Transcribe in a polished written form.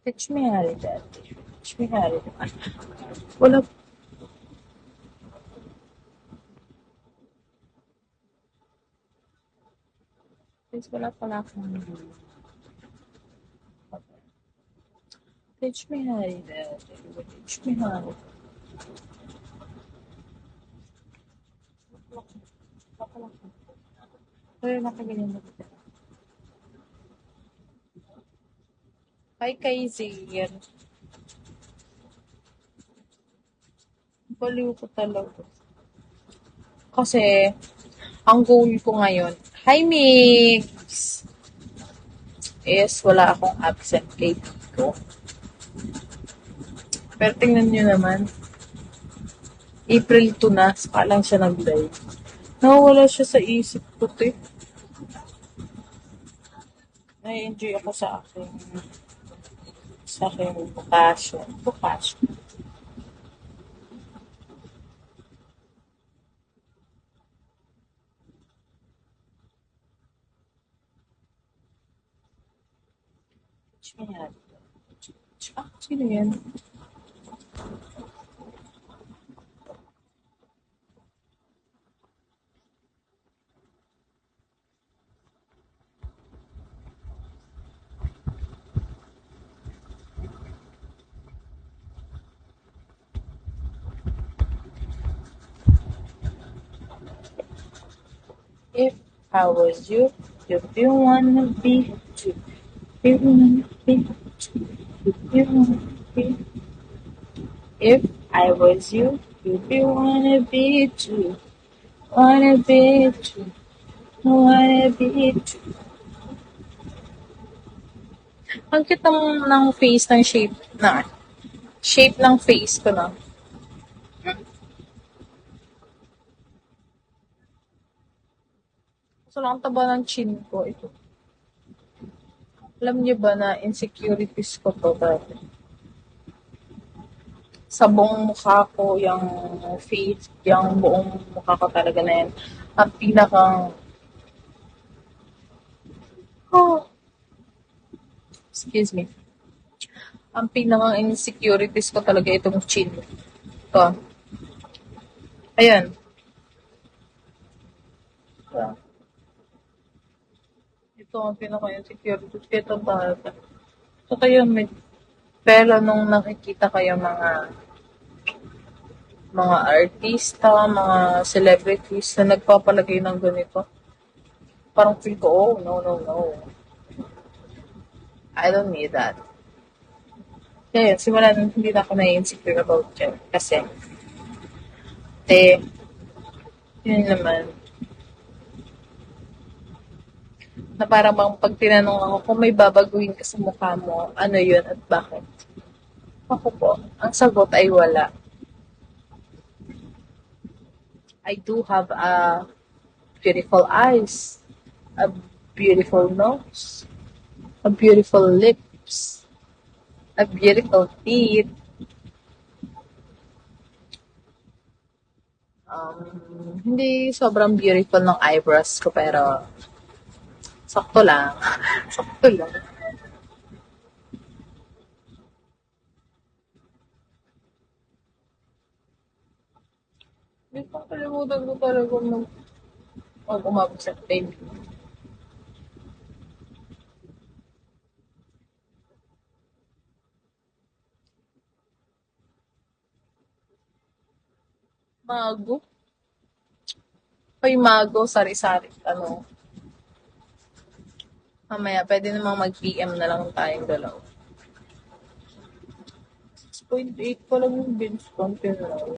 Teach me how to do. Teach me how to do. Wala. Please, wala pala akong teach me how to do. Teach me how to do. Kaya nakaganyan na dito. Hi, Kaiser. Baliw ko talaga. Kasi, ang goal ko ngayon, hi, Mix! Is, wala akong absent kay Pico. Pero tingnan nyo naman, April 2 na, saka lang siya nag-live. Nawawala siya sa isip ko, te. Na-enjoy ako sa aking vocation. Vocation. Sino yan? If I was you, if you wanna be too, if you wanna be too, if you wanna be. If I was you, if you wanna be too, wanna be too, wanna be too. Ang cute ng face ng shape ng face ko na. So lang taba ng chin ko ito. Alam niyo ba na insecurities ko to dati? Sa buong mukha ko, yung face, yung buong mukha ko talaga na yan. Ang pinakang, excuse me. Ang pinakang insecurities ko talaga itong chin. Ito. Ayan. Ito ang pinaka-insecurities ko. Ito talaga. So kayo, pero nung nakikita kayo mga artista, mga celebrities na nagpapalagay ng ganito, parang feel ko, oh, no. I don't need that. Kaya yun, simula nung hindi na ako na-insecure about it. Kasi, yun naman, na parang pag tinanong ako kung may babaguhin ka sa mukha mo, ano yun at bakit? Ako po, ang sagot ay wala. I do have a beautiful eyes, a beautiful nose, a beautiful lips, a beautiful teeth. Hindi sobrang beautiful ng eyebrows ko, pero sakto lang. Sakto lang. Hindi ko kalimutan ko talaga umabot sa time. Mago. Hoy, mago, sari-sari. Mamaya, pwede namang mag-PM na lang tayong dalawa. 6.8 pa lang yung bench content.